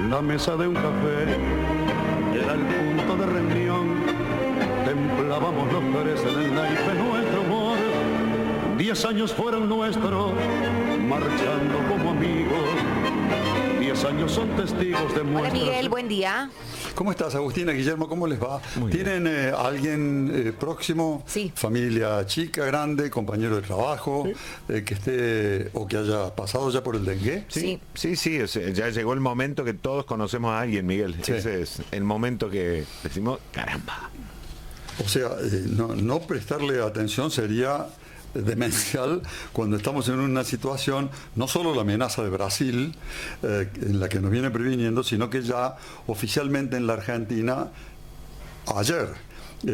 La mesa de un café era el punto de reunión. Templábamos los tres en el naipe nuestro amor. 10 años fueron nuestros, marchando como amigos. 10 años son testigos de muestras. Hola Miguel, buen día. ¿Cómo estás, Agustina, Guillermo? ¿Cómo les va? ¿Tienen alguien próximo? Sí. Familia chica, grande, compañero de trabajo, que esté o que haya pasado ya por el dengue? Sí. Sí, ya llegó el momento que todos conocemos a alguien, Miguel. Sí. Ese es el momento que decimos, caramba. O sea, no prestarle atención sería demencial cuando estamos en una situación, no solo la amenaza de Brasil, en la que nos viene previniendo, sino que ya oficialmente en la Argentina, ayer,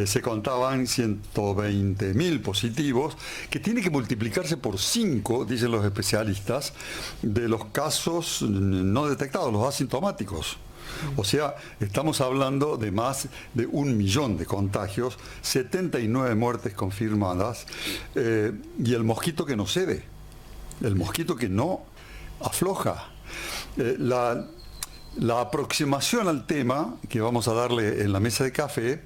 se contaban 120.000 positivos, que tiene que multiplicarse por 5, dicen los especialistas, de los casos no detectados, los asintomáticos. O sea, estamos hablando de más de 1 millón de contagios, 79 muertes confirmadas, y el mosquito que no cede, el mosquito que no afloja. La aproximación al tema que vamos a darle en la mesa de café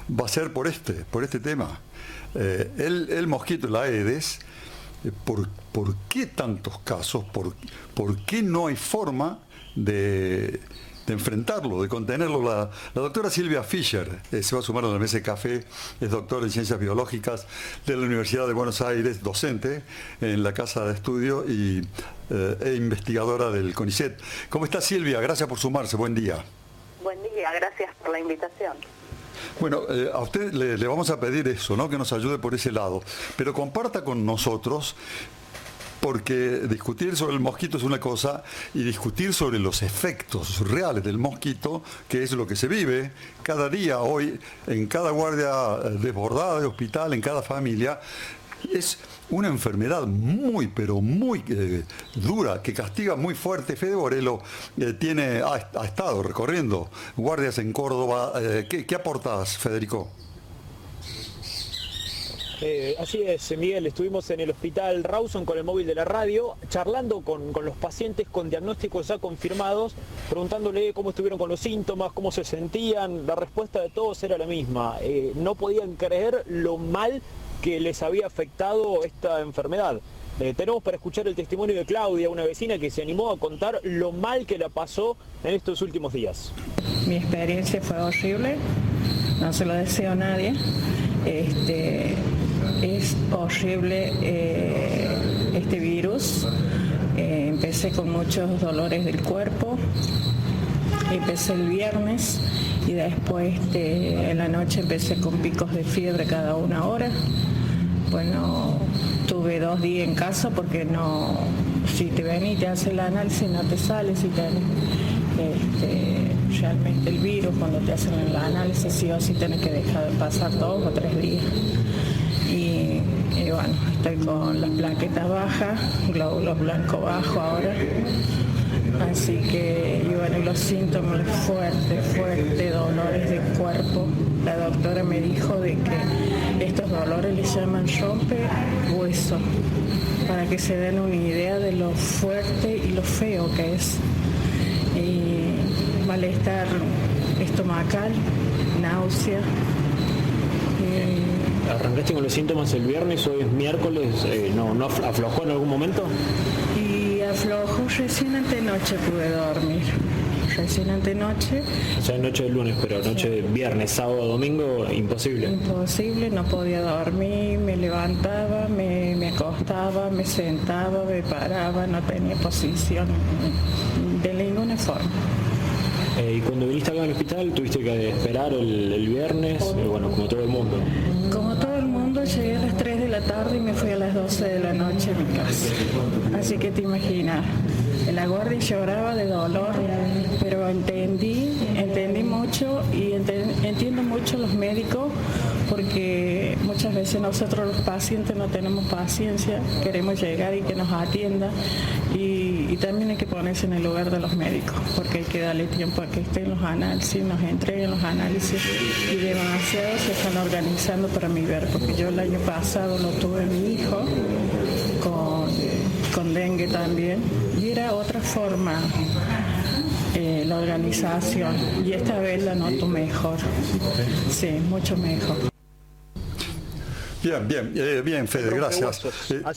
va a ser por este tema. El mosquito, la Aedes, ¿por qué tantos casos? ¿Por qué no hay forma de enfrentarlo, de contenerlo? La doctora Silvia Fischer se va a sumar a la mesa de café, es doctora en Ciencias Biológicas de la Universidad de Buenos Aires, docente en la Casa de Estudio e investigadora del CONICET. ¿Cómo está, Silvia? Gracias por sumarse, buen día. Buen día, gracias por la invitación. Bueno, a usted le vamos a pedir eso, ¿no? Que nos ayude por ese lado, pero comparta con nosotros, porque discutir sobre el mosquito es una cosa y discutir sobre los efectos reales del mosquito, que es lo que se vive cada día hoy en cada guardia desbordada de hospital, en cada familia, es una enfermedad muy, pero muy dura, que castiga muy fuerte. Fede Borello ha estado recorriendo guardias en Córdoba. ¿Qué aportás, Federico? Así es, Miguel, estuvimos en el hospital Rawson con el móvil de la radio, charlando con los pacientes con diagnósticos ya confirmados, preguntándole cómo estuvieron con los síntomas, cómo se sentían. La respuesta de todos era la misma, no podían creer lo mal que les había afectado esta enfermedad. Tenemos para escuchar el testimonio de Claudia, una vecina que se animó a contar lo mal que la pasó en estos últimos días. Mi experiencia fue horrible, no se lo deseo a nadie. Es horrible este virus. Empecé con muchos dolores del cuerpo. Empecé el viernes y después en la noche empecé con picos de fiebre cada 1 hora. Bueno, tuve 2 días en casa porque no, si te ven y te hacen el análisis no te sale, si tenés realmente el virus, cuando te hacen el análisis sí o sí tenés que dejar de pasar 2 o 3 días. Y bueno, estoy con las plaquetas bajas, glóbulos blancos bajos ahora. Así que, y bueno, los síntomas fuerte, dolores de cuerpo. La doctora me dijo de que estos dolores les llaman rompe hueso, para que se den una idea de lo fuerte y lo feo que es. Y malestar estomacal, náusea. ¿Arrancaste con los síntomas el viernes, hoy es miércoles? ¿No aflojó en algún momento? Y aflojó recién antenoche, pude dormir. Recién antenoche. O sea, noche de lunes, pero noche de viernes, sábado, domingo, imposible. Imposible, no podía dormir, me levantaba, me acostaba, me sentaba, me paraba, no tenía posición de ninguna forma. Y cuando viniste acá al hospital, tuviste que esperar el viernes, bueno, como todo el mundo. Como todo el mundo, llegué a las 3 de la tarde y me fui a las 12 de la noche a mi casa. Así que te imaginas, la guardia lloraba de dolor, pero entendí mucho y entiendo mucho a los médicos, porque muchas veces nosotros los pacientes no tenemos paciencia, queremos llegar y que nos atienda, y también hay que ponerse en el lugar de los médicos, porque hay que darle tiempo a que estén los análisis, nos entreguen los análisis, y demasiado se están organizando para mi ver, porque yo el año pasado lo tuve mi hijo con dengue también, y era otra forma la organización, y esta vez la noto mejor. Sí, mucho mejor. Bien, Fede, gracias.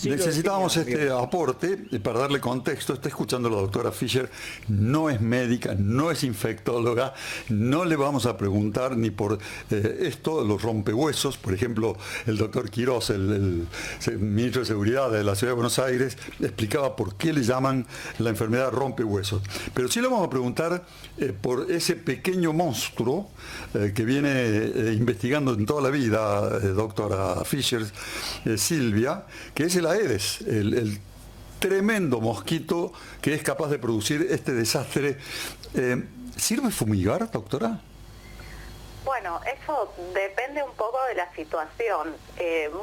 Necesitábamos este aporte para darle contexto. Está escuchando la doctora Fischer, no es médica, no es infectóloga, no le vamos a preguntar ni por esto, los rompehuesos. Por ejemplo, el doctor Quirós, el ministro de Seguridad de la Ciudad de Buenos Aires, explicaba por qué le llaman la enfermedad rompehuesos. Pero sí le vamos a preguntar por ese pequeño monstruo que viene investigando en toda la vida, doctora Fischer, Silvia, que es el Aedes, el tremendo mosquito que es capaz de producir este desastre. ¿Sirve fumigar, doctora? Bueno, eso depende un poco de la situación.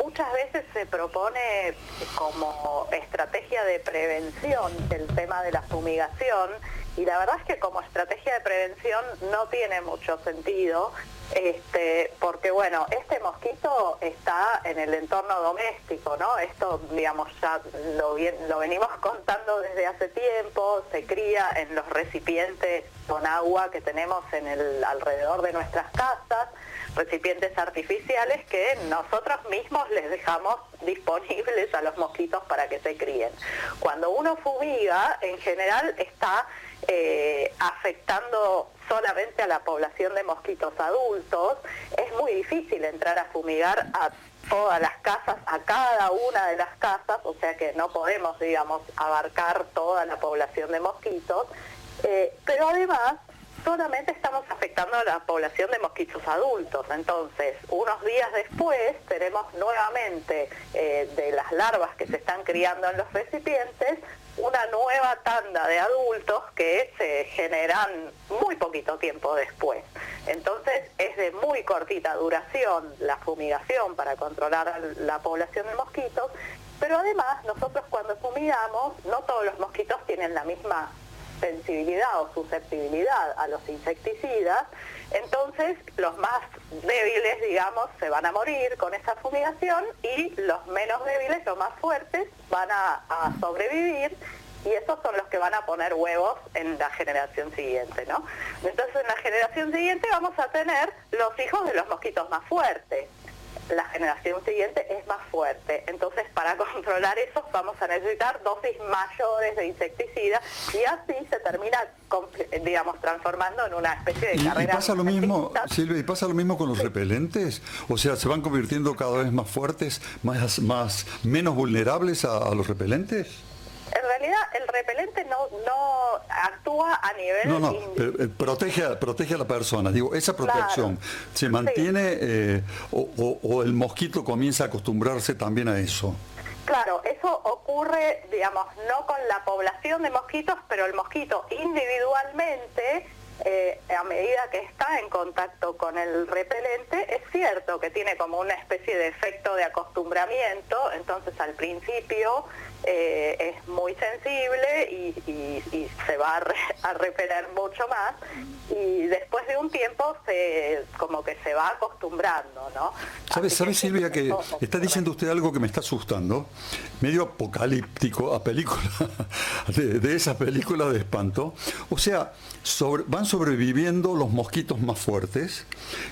Muchas veces se propone como estrategia de prevención el tema de la fumigación, y la verdad es que como estrategia de prevención no tiene mucho sentido, porque bueno, este mosquito está en el entorno doméstico, ¿no? Esto, digamos, ya lo venimos contando desde hace tiempo. Se cría en los recipientes con agua que tenemos alrededor de nuestras casas, recipientes artificiales que nosotros mismos les dejamos disponibles a los mosquitos para que se críen. Cuando uno fumiga, en general está afectando solamente a la población de mosquitos adultos. Es muy difícil entrar a fumigar a todas las casas, a cada una de las casas, o sea que no podemos, digamos, abarcar toda la población de mosquitos, pero además solamente estamos afectando a la población de mosquitos adultos. Entonces, unos días después tenemos nuevamente de las larvas que se están criando en los recipientes, una nueva tanda de adultos que se generan muy poquito tiempo después. Entonces, es de muy cortita duración la fumigación para controlar la población de mosquitos, pero además nosotros cuando fumigamos, no todos los mosquitos tienen la misma sensibilidad o susceptibilidad a los insecticidas. Entonces los más débiles, digamos, se van a morir con esa fumigación, y los menos débiles, los más fuertes, van a sobrevivir, y esos son los que van a poner huevos en la generación siguiente, ¿no? Entonces en la generación siguiente vamos a tener los hijos de los mosquitos más fuertes. La generación siguiente es más fuerte. Entonces, para controlar eso vamos a necesitar dosis mayores de insecticida, y así se termina, digamos, transformando en una especie de carrera. ¿Y pasa lo mismo, Silvia, y pasa lo mismo con los repelentes? O sea, ¿se van convirtiendo cada vez más fuertes, menos vulnerables a los repelentes? En realidad el repelente no actúa a nivel... protege a la persona. Digo, esa protección, claro, ¿se mantiene o el mosquito comienza a acostumbrarse también a eso? Claro, eso ocurre, digamos, no con la población de mosquitos, pero el mosquito individualmente, a medida que está en contacto con el repelente, es cierto que tiene como una especie de efecto de acostumbramiento. Entonces al principio es muy sensible y se va a repeler mucho más, y después de un tiempo como que se va acostumbrando, ¿no? ¿Sabes, Silvia, que está diciendo usted algo que me está asustando? Medio apocalíptico, a película de esas películas de espanto. O sea, van sobreviviendo los mosquitos más fuertes,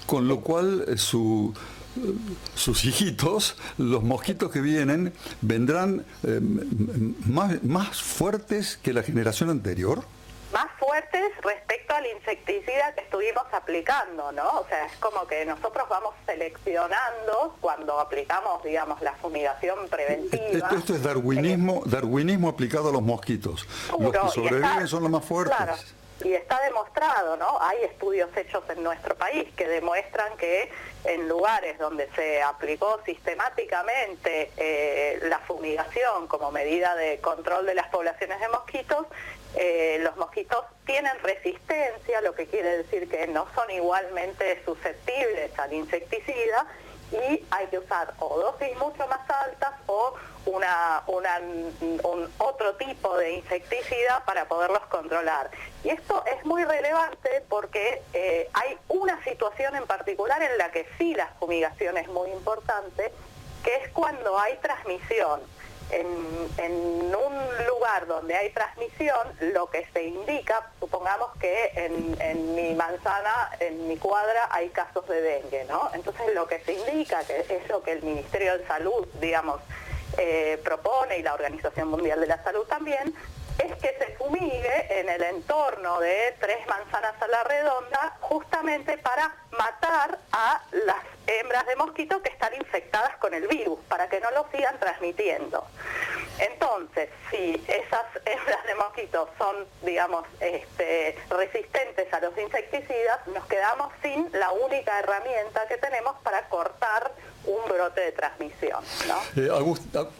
con lo cual sus hijitos, los mosquitos que vienen, vendrán más fuertes que la generación anterior. Más fuertes respecto al insecticida que estuvimos aplicando, ¿no? O sea, es como que nosotros vamos seleccionando cuando aplicamos, digamos, la fumigación preventiva. Esto es darwinismo aplicado a los mosquitos. Los que sobreviven son los más fuertes. Claro. Y está demostrado, ¿no? Hay estudios hechos en nuestro país que demuestran que en lugares donde se aplicó sistemáticamente la fumigación como medida de control de las poblaciones de mosquitos, los mosquitos tienen resistencia, lo que quiere decir que no son igualmente susceptibles al insecticida, y hay que usar o dosis mucho más altas o un otro tipo de insecticida para poderlos controlar. Y esto es muy relevante porque hay una situación en particular en la que sí la fumigación es muy importante, que es cuando hay transmisión. en un lugar donde hay transmisión, lo que se indica, supongamos que en mi manzana, en mi cuadra, hay casos de dengue, ¿no? Entonces lo que se indica, que es lo que el Ministerio de Salud, digamos, propone, y la Organización Mundial de la Salud también, es que se fumigue en el entorno de 3 manzanas a la redonda, justamente para matar a las hembras de mosquito que están infectadas con el virus, para que no lo sigan transmitiendo. Entonces, si esas hembras de mosquito son, digamos, resistentes a los insecticidas, nos quedamos sin la única herramienta que tenemos para cortar un brote de transmisión, ¿no?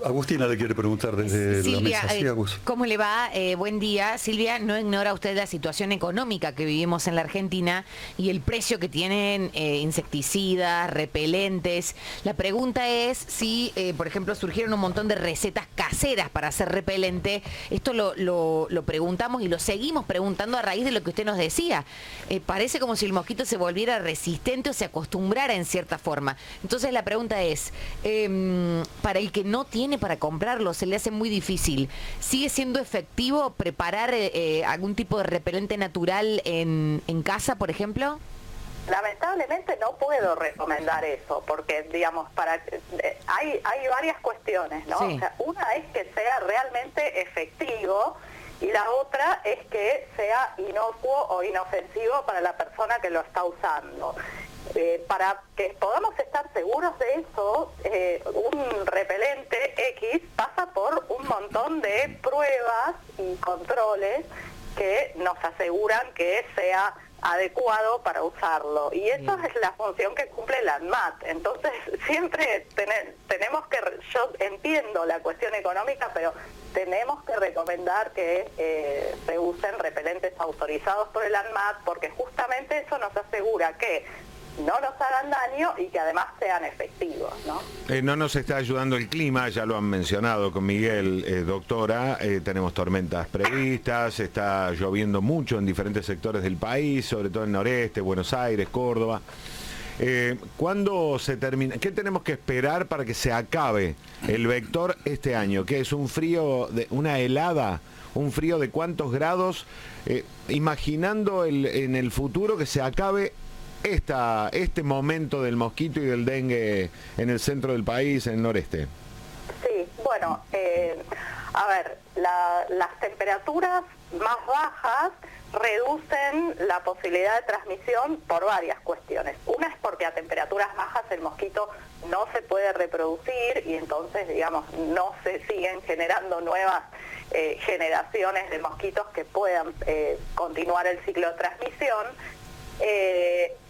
Agustina le quiere preguntar desde Silvia, la mesa. Sí, ¿cómo le va? Buen día. Silvia, no ignora usted la situación económica que vivimos en la Argentina y el precio que tienen insecticidas, repelentes. La pregunta es si, por ejemplo, surgieron un montón de recetas caseras para hacer repelente. Esto lo preguntamos y lo seguimos preguntando a raíz de lo que usted nos decía. Parece como si el mosquito se volviera resistente o se acostumbrara en cierta forma. Entonces la pregunta es, para el que no tiene para comprarlo, se le hace muy difícil. ¿Sigue siendo efectivo preparar algún tipo de repelente natural en casa, por ejemplo? Lamentablemente no puedo recomendar eso, porque, digamos, hay varias cuestiones, ¿no? Sí. O sea, una es que sea realmente efectivo, y la otra es que sea inocuo o inofensivo para la persona que lo está usando. Para que podamos estar seguros de eso, un repelente X pasa por un montón de pruebas y controles que nos aseguran que sea adecuado para usarlo, y eso es la función que cumple la ANMAT. Entonces siempre tenemos que, yo entiendo la cuestión económica, pero tenemos que recomendar que se usen repelentes autorizados por el ANMAT, porque justamente eso nos asegura que no nos hagan daño y que además sean efectivos, ¿no? No nos está ayudando el clima, ya lo han mencionado con Miguel, doctora. Tenemos tormentas previstas, está lloviendo mucho en diferentes sectores del país, sobre todo en el noreste, Buenos Aires, Córdoba. ¿Cuándo se termina? ¿Qué tenemos que esperar para que se acabe el vector este año? ¿Qué es un frío, una helada? ¿Un frío de cuántos grados? Imaginando en el futuro que se acabe este momento del mosquito y del dengue en el centro del país, en el noreste. Sí, bueno, a ver, las temperaturas más bajas reducen la posibilidad de transmisión por varias cuestiones. Una es porque a temperaturas bajas el mosquito no se puede reproducir y entonces, digamos, no se siguen generando nuevas generaciones de mosquitos que puedan continuar el ciclo de transmisión.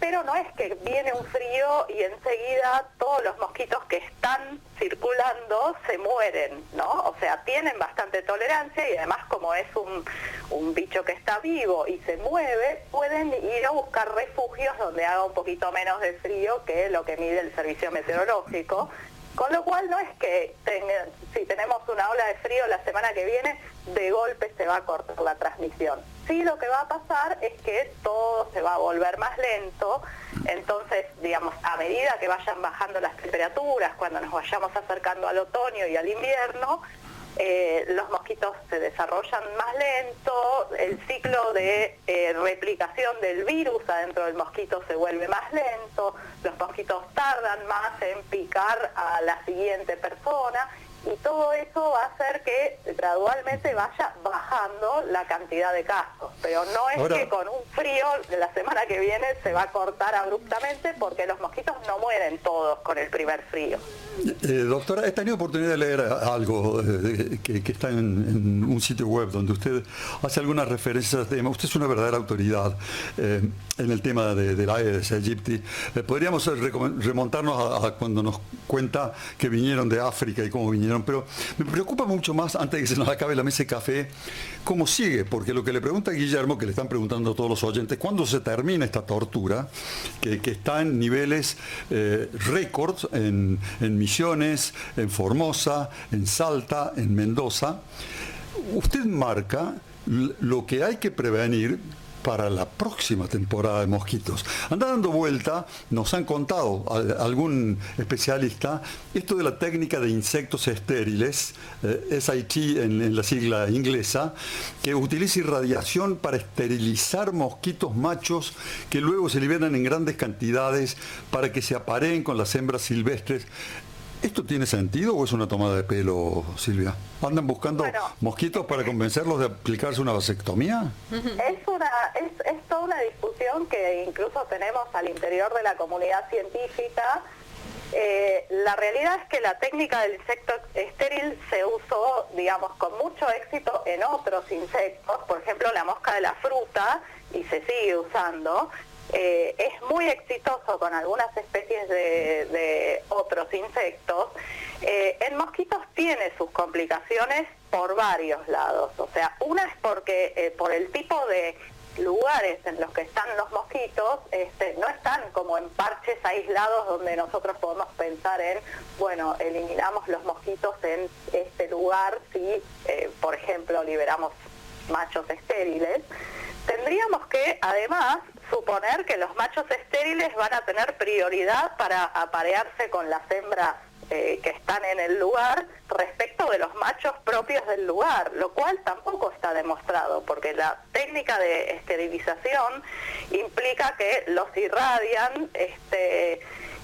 Pero no es que viene un frío y enseguida todos los mosquitos que están circulando se mueren, ¿no? O sea, tienen bastante tolerancia y además, como es un bicho que está vivo y se mueve, pueden ir a buscar refugios donde haga un poquito menos de frío que lo que mide el servicio meteorológico. Con lo cual no es que si tenemos una ola de frío la semana que viene, de golpe se va a cortar la transmisión. Sí, lo que va a pasar es que todo se va a volver más lento. Entonces, digamos, a medida que vayan bajando las temperaturas, cuando nos vayamos acercando al otoño y al invierno, los mosquitos se desarrollan más lento, el ciclo de replicación del virus adentro del mosquito se vuelve más lento, los mosquitos tardan más en picar a la siguiente persona, y todo eso va a hacer que gradualmente vaya bajando la cantidad de casos, pero no es que con un frío de la semana que viene se va a cortar abruptamente, porque los mosquitos no mueren todos con el primer frío. Doctora, he tenido oportunidad de leer algo que está en un sitio web donde usted hace algunas referencias. Usted es una verdadera autoridad en el tema de la Aedes aegypti. Podríamos remontarnos a cuando nos cuenta que vinieron de África y cómo vinieron, pero me preocupa mucho más, antes de que se nos acabe la mesa de café, cómo sigue, porque lo que le pregunta a Guillermo, que le están preguntando a todos los oyentes, ¿cuándo se termina esta tortura que está en niveles récords en Misiones, en Formosa, en Salta, en Mendoza? Usted marca lo que hay que prevenir para la próxima temporada de mosquitos. Anda dando vuelta, nos han contado algún especialista, esto de la técnica de insectos estériles, SIT en la sigla inglesa, que utiliza irradiación para esterilizar mosquitos machos que luego se liberan en grandes cantidades para que se apareen con las hembras silvestres. ¿Esto tiene sentido o es una tomada de pelo, Silvia? ¿Andan buscando mosquitos para convencerlos de aplicarse una vasectomía? Es toda una discusión que incluso tenemos al interior de la comunidad científica. La realidad es que la técnica del insecto estéril se usó, digamos, con mucho éxito en otros insectos, por ejemplo la mosca de la fruta, y se sigue usando. Es muy exitoso con algunas especies de otros insectos. En mosquitos tiene sus complicaciones por varios lados. O sea, una es porque por el tipo de lugares en los que están los mosquitos, no están como en parches aislados donde nosotros podemos pensar en, bueno, eliminamos los mosquitos en este lugar si, por ejemplo, liberamos machos estériles. Tendríamos que, además, suponer que los machos estériles van a tener prioridad para aparearse con las hembras que están en el lugar respecto de los machos propios del lugar, lo cual tampoco está demostrado, porque la técnica de esterilización implica que los irradian,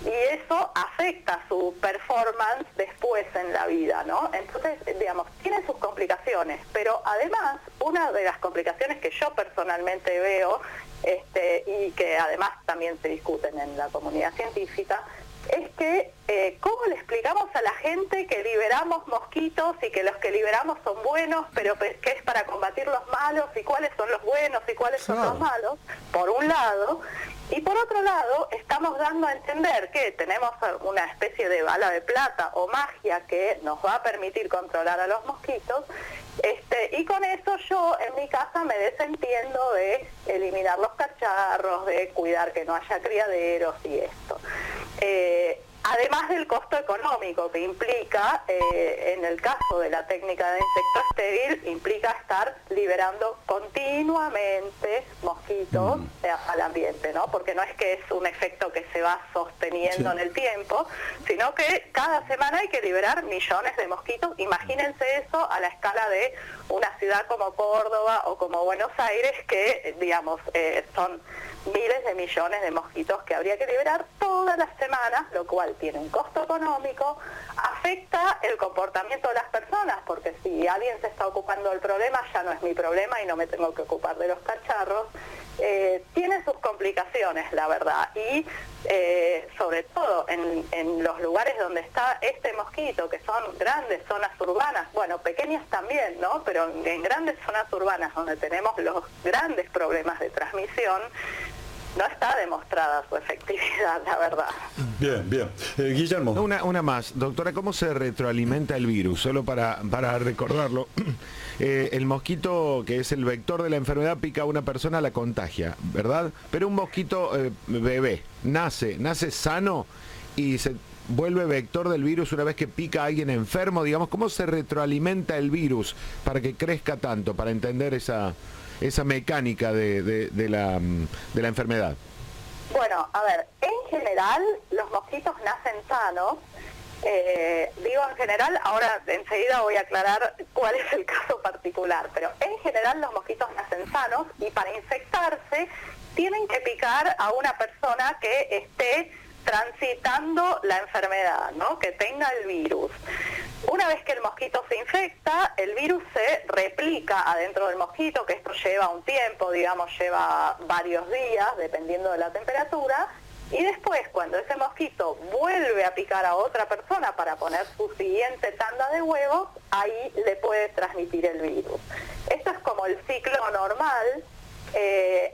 y eso afecta su performance después en la vida, ¿no? Entonces, digamos, tiene sus complicaciones, pero además, una de las complicaciones que yo personalmente veo, y que además también se discuten en la comunidad científica, es que ¿cómo le explicamos a la gente que liberamos mosquitos y que los que liberamos son buenos, pero que es para combatir los malos, y cuáles son los buenos y cuáles son los malos, por un lado? Y por otro lado, estamos dando a entender que tenemos una especie de bala de plata o magia que nos va a permitir controlar a los mosquitos, y con eso yo en mi casa me desentiendo de eliminar los cacharros, de cuidar que no haya criaderos y esto. Además del costo económico que implica, en el caso de la técnica de insecto estéril, implica estar liberando continuamente mosquitos al ambiente, ¿no? Porque no es que es un efecto que se va sosteniendo en el tiempo, sino que cada semana hay que liberar millones de mosquitos. Imagínense eso a la escala de una ciudad como Córdoba o como Buenos Aires, que, digamos, son miles de millones de mosquitos que habría que liberar todas las semanas, lo cual tiene un costo económico, afecta el comportamiento de las personas, porque si alguien se está ocupando del problema, ya no es mi problema y no me tengo que ocupar de los cacharros. Tiene sus complicaciones, la verdad, y sobre todo en los lugares donde está este mosquito, que son grandes zonas urbanas, bueno, pequeñas también, ¿no? Pero en grandes zonas urbanas donde tenemos los grandes problemas de transmisión, no está demostrada su efectividad, la verdad. Bien, bien. Guillermo. Una más. Doctora, ¿cómo se retroalimenta el virus? Solo para recordarlo. El mosquito, que es el vector de la enfermedad, pica a una persona, la contagia, ¿verdad? Pero un mosquito bebé nace sano y se vuelve vector del virus una vez que pica a alguien enfermo, digamos. ¿Cómo se retroalimenta el virus para que crezca tanto, para entender esa mecánica de la enfermedad? Bueno, a ver, en general los mosquitos nacen sanos. Digo en general, ahora enseguida voy a aclarar cuál es el caso particular, pero en general los mosquitos nacen sanos y para infectarse tienen que picar a una persona que esté transitando la enfermedad, ¿no? Que tenga el virus. Una vez que el mosquito se infecta, el virus se replica adentro del mosquito, que esto lleva un tiempo, digamos, lleva varios días, dependiendo de la temperatura, y después, cuando ese mosquito vuelve a picar a otra persona para poner su siguiente tanda de huevos, ahí le puede transmitir el virus. Esto es como el ciclo normal.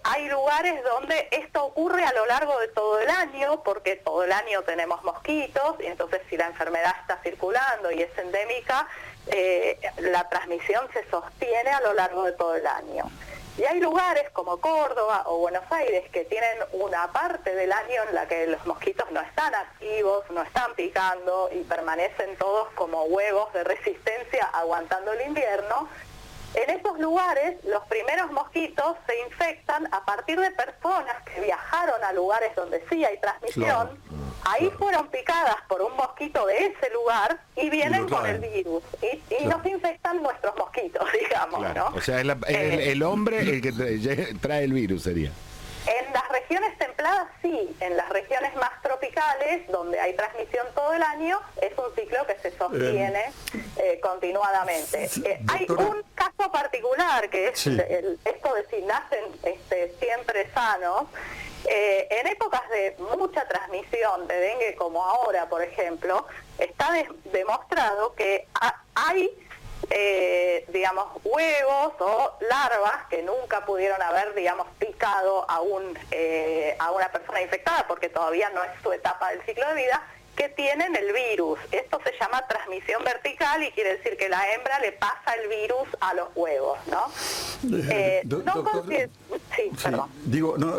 Hay lugares donde esto ocurre a lo largo de todo el año, porque todo el año tenemos mosquitos, y entonces si la enfermedad está circulando y es endémica, la transmisión se sostiene a lo largo de todo el año. Y hay lugares como Córdoba o Buenos Aires que tienen una parte del año en la que los mosquitos no están activos, no están picando y permanecen todos como huevos de resistencia aguantando el invierno. En esos lugares, los primeros mosquitos se infectan a partir de personas que viajaron a lugares donde sí hay transmisión. Ahí fueron picadas por un mosquito de ese lugar y vienen con el virus. Y nos infectan nuestros mosquitos, digamos, ¿no? O sea, es el hombre el que trae el virus, sería. En las regiones templadas sí, en las regiones más tropicales, donde hay transmisión todo el año, es un ciclo que se sostiene continuadamente. Hay un caso particular, que es esto de si nacen siempre sanos. En épocas de mucha transmisión de dengue, como ahora, por ejemplo, está demostrado que hay digamos, huevos o larvas que nunca pudieron haber, digamos, picado a una persona infectada, porque todavía no es su etapa del ciclo de vida, que tienen el virus. Esto se llama transmisión vertical y quiere decir que la hembra le pasa el virus a los huevos, ¿no? Perdón. Digo, no,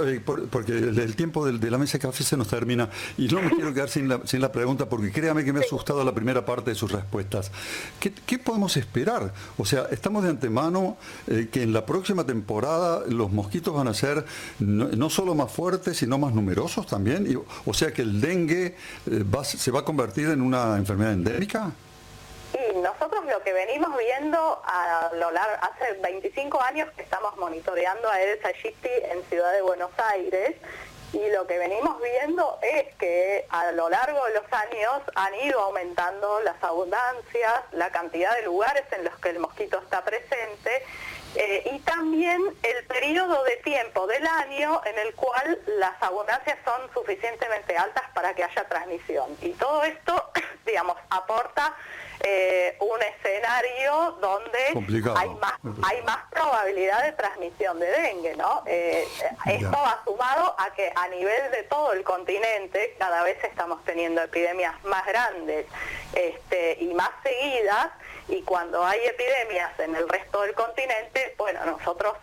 porque el tiempo de la mesa de café se nos termina y no me quiero quedar sin la pregunta, porque créame que me ha asustado la primera parte de sus respuestas. ¿Qué podemos esperar? O sea, estamos de antemano que en la próxima temporada los mosquitos van a ser no solo más fuertes, sino más numerosos también. O sea que el dengue se va a convertir en una enfermedad endémica. Y nosotros lo que venimos viendo hace 25 años que estamos monitoreando a Aedes aegypti en Ciudad de Buenos Aires, y lo que venimos viendo es que a lo largo de los años han ido aumentando las abundancias, la cantidad de lugares en los que el mosquito está presente, y también el periodo de tiempo del año en el cual las abundancias son suficientemente altas para que haya transmisión. Y todo esto, digamos, aporta un escenario donde hay más probabilidad de transmisión de dengue, ¿no? Esto va sumado a que a nivel de todo el continente cada vez estamos teniendo epidemias más grandes y más seguidas, y cuando hay epidemias en el resto del continente, bueno, nosotros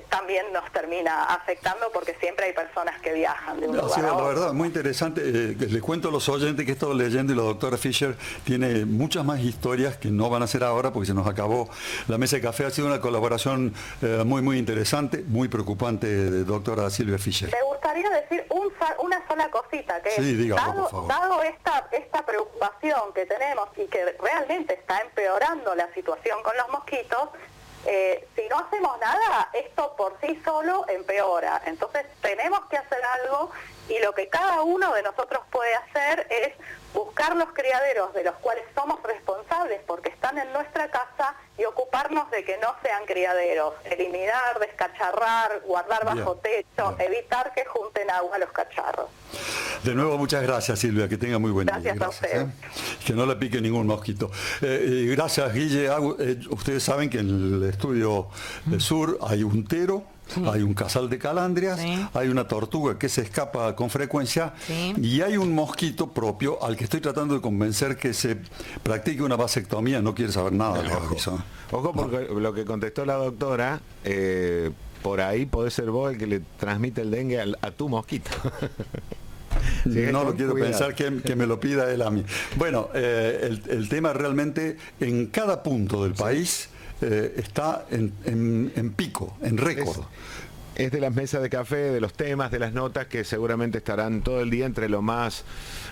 también nos termina afectando porque siempre hay personas que viajan de un lugar a otro. La verdad, muy interesante. Les cuento a los oyentes que he estado leyendo y la doctora Fischer tiene muchas más historias que no van a ser ahora porque se nos acabó la mesa de café. Ha sido una colaboración muy interesante, muy preocupante, doctora Silvia Fischer. Me gustaría decir una sola cosita, que dado esta preocupación que tenemos y que realmente está empeorando la situación con los mosquitos, si no hacemos nada, esto por sí solo empeora. Entonces tenemos que hacer algo, y lo que cada uno de nosotros puede hacer es buscar los criaderos de los cuales somos responsables porque están en nuestra casa y ocuparnos de que no sean criaderos, eliminar, descacharrar, guardar bajo techo, evitar que junten agua a los cacharros. De nuevo, muchas gracias, Silvia, que tenga muy buen día. Gracias a usted. Que no le pique ningún mosquito. Gracias, Guille. Ustedes saben que en el estudio del sur hay un tero, hay un casal de calandrias, hay una tortuga que se escapa con frecuencia, y hay un mosquito propio al que estoy tratando de convencer que se practique una vasectomía. No quiere saber nada de eso. Ojo, porque lo que contestó la doctora, por ahí podés ser vos el que le transmite el dengue a tu mosquito. No lo quiero pensar que me lo pida él a mí. Bueno, el tema realmente en cada punto del país está en pico, en récord. Es de las mesas de café, de los temas, de las notas que seguramente estarán todo el día entre lo más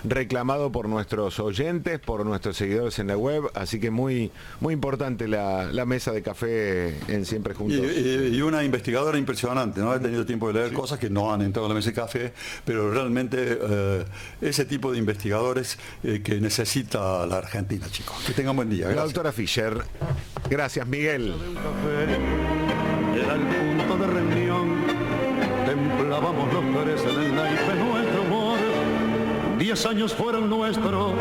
reclamado por nuestros oyentes, por nuestros seguidores en la web, así que muy importante la mesa de café en Siempre Juntos. Y una investigadora impresionante, ¿no? He tenido tiempo de leer cosas que no han entrado en la mesa de café, pero realmente ese tipo de investigadores que necesita la Argentina, chicos. Que tengan buen día. Gracias. La doctora Fischer. Gracias, Miguel. Era el punto de reunión, templábamos los tres en el naipe nuestro amor. 10 años fueron nuestros.